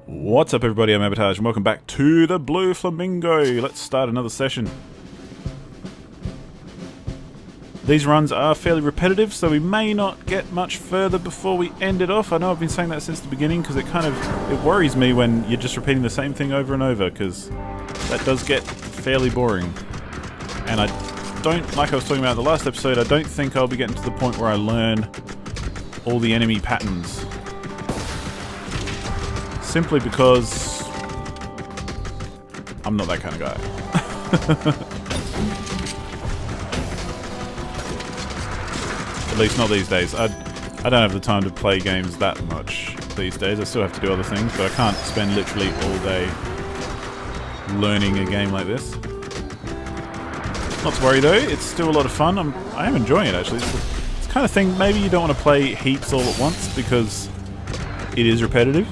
What's up everybody, I'm Abatage and welcome back to the Blue Flamingo. Let's start another session. These runs are fairly repetitive, so we may not get much further before we end it off. I know I've been saying that since the beginning because it worries me when you're just repeating the same thing over and over, because that does get fairly boring. And I don't, like I was talking about in the last episode, I don't think I'll be getting to the point where I learn all the enemy patterns. Simply because I'm not that kind of guy. At least not these days. I don't have the time to play games that much these days. I still have to do other things, but I can't spend literally all day learning a game like this. Not to worry though, it's still a lot of fun. I am enjoying it actually. It's the kind of thing maybe you don't want to play heaps all at once because it is repetitive.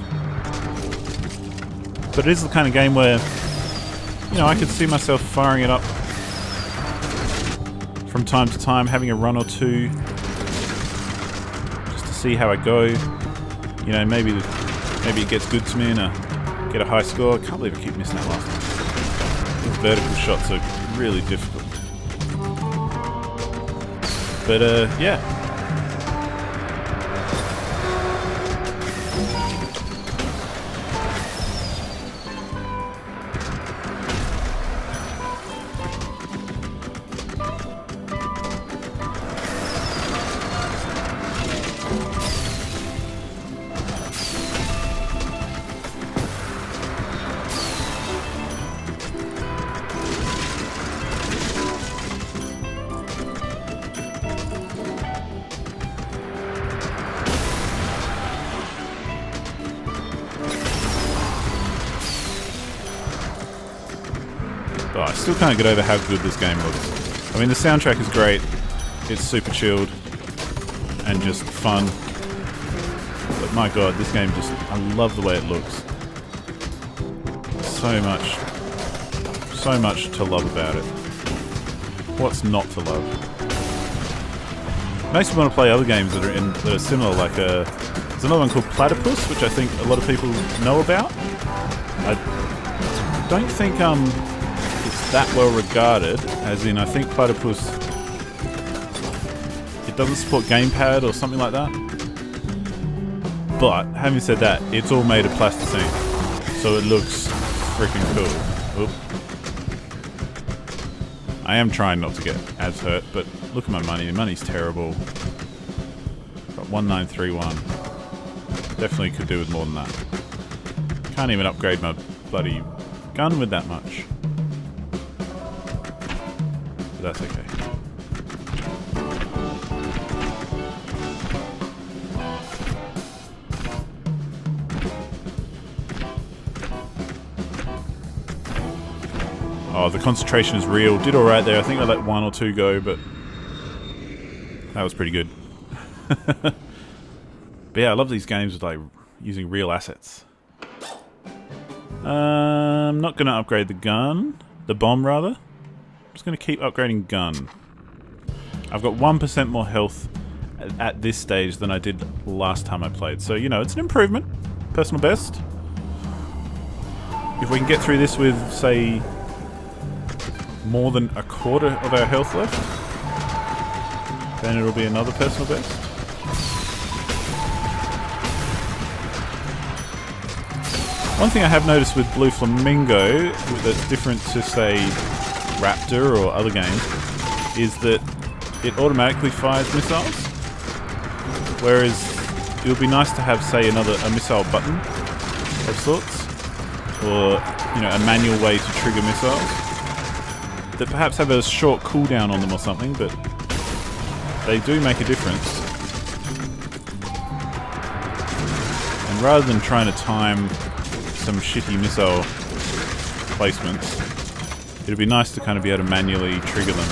But it is the kind of game where, you know, I could see myself firing it up from time to time, having a run or two, just to see how I go. You know, maybe it gets good to me and I get a high score. I can't believe I keep missing that last one. These vertical shots are really difficult. But, yeah. Oh, I still can't get over how good this game looks. I mean, the soundtrack is great. It's super chilled and just fun. But my god, this game just... I love the way it looks. So much to love about it. What's not to love? Makes me want to play other games that are similar, like there's another one called Platypus, which I think a lot of people know about. I don't think it's that well regarded, as in I think Platypus, it doesn't support gamepad or something like that. But having said that, it's all made of plasticine, so it looks freaking cool. Oop. I am trying not to get ads hurt, but look at my money. The money's terrible. Got 1931. Definitely could do with more than that. Can't even upgrade my bloody gun with that much. But that's okay. Oh, the concentration is real. Did alright there. I think I let one or two go, but that was pretty good. But yeah, I love these games with like using real assets. I'm not going to upgrade the gun. The bomb, rather. I'm just going to keep upgrading gun. I've got 1% more health at this stage than I did last time I played. So, you know, it's an improvement. Personal best. If we can get through this with, say, more than a quarter of our health left, then it'll be another personal best. One thing I have noticed with Blue Flamingo that's different to, say, Raptor or other games is that it automatically fires missiles, whereas it would be nice to have, say, a missile button of sorts, or, you know, a manual way to trigger missiles that perhaps have a short cooldown on them or something, but they do make a difference. And rather than trying to time some shitty missile placements, it'd be nice to kind of be able to manually trigger them.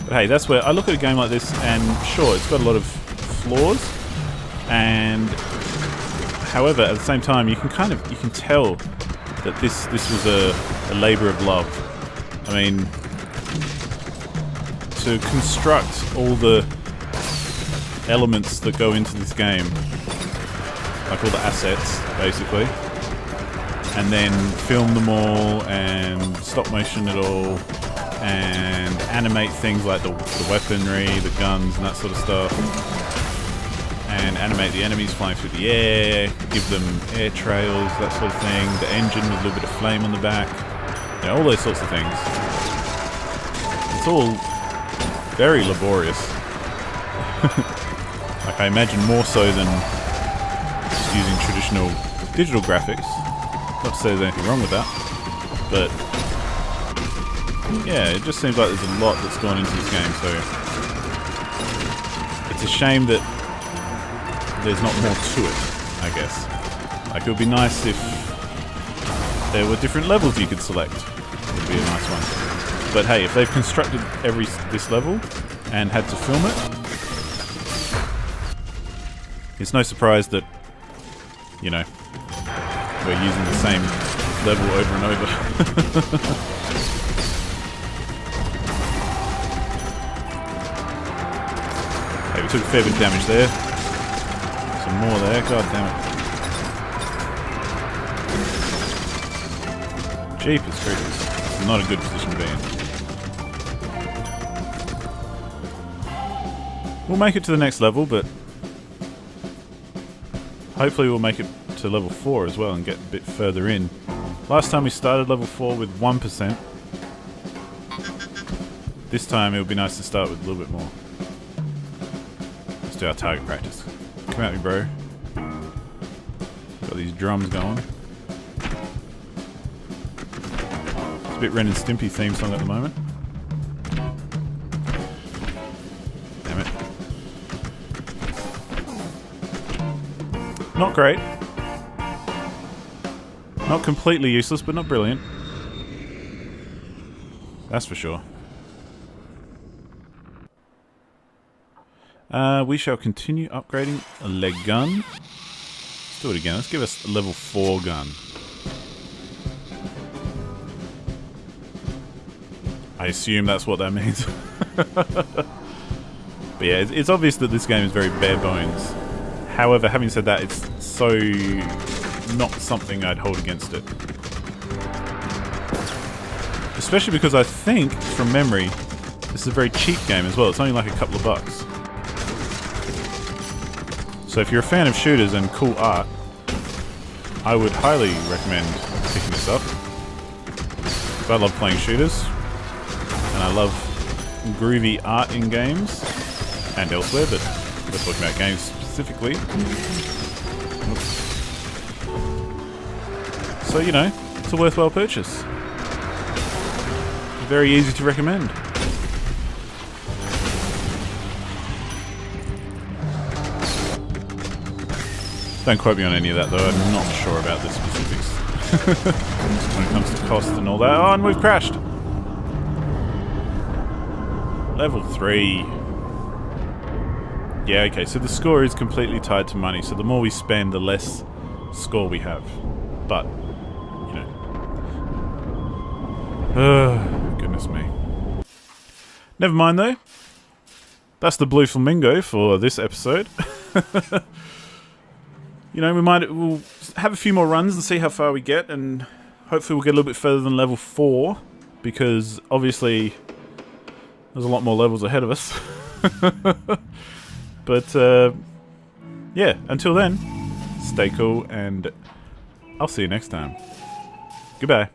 But hey, that's where I look at a game like this, and sure, it's got a lot of flaws, and however, at the same time, you can tell that this was a labour of love. I mean, to construct all the elements that go into this game, like all the assets, basically, and then film them all and stop motion it all and animate things like the weaponry, the guns and that sort of stuff, and animate the enemies flying through the air, give them air trails, that sort of thing, the engine with a little bit of flame on the back, you know, all those sorts of things. It's all very laborious. Like, I imagine more so than just using traditional digital graphics. Not to say there's anything wrong with that, but yeah, it just seems like there's a lot that's gone into this game, so it's a shame that there's not more to it, I guess. Like, it would be nice if there were different levels you could select. It would be a nice one. But hey, if they've constructed this level and had to film it, it's no surprise that, you know, we're using the same level over and over. Hey, we took a fair bit of damage there. Some more there, god damn it. Jeepers creepers. It's not a good position to be in. We'll make it to the next level, but hopefully we'll make it to level 4 as well and get a bit further in. Last time we started level 4 with 1%. This time it would be nice to start with a little bit more. Let's do our target practice. Come at me, bro. Got these drums going. It's a bit Ren and Stimpy theme song at the moment. Damn it. Not great. Not completely useless, but not brilliant. That's for sure. We shall continue upgrading a leg gun. Let's do it again. Let's give us a level 4 gun. I assume that's what that means. But yeah, it's obvious that this game is very bare bones. However, having said that, it's so not something I'd hold against it. Especially because I think, from memory, this is a very cheap game as well. It's only like a couple of bucks. So if you're a fan of shooters and cool art, I would highly recommend picking this up. I love playing shooters, and I love groovy art in games, and elsewhere, but we're talking about games specifically. So, you know, it's a worthwhile purchase. Very easy to recommend. Don't quote me on any of that, though. I'm not sure about the specifics. When it comes to cost and all that. Oh, and we've crashed! Level 3. Yeah, okay, so the score is completely tied to money, so the more we spend, the less score we have. But, you know. Goodness me. Never mind, though. That's the Blue Flamingo for this episode. You know, we'll have a few more runs and see how far we get, and hopefully we'll get a little bit further than level 4, because obviously there's a lot more levels ahead of us. But yeah, until then, stay cool, and I'll see you next time. Goodbye.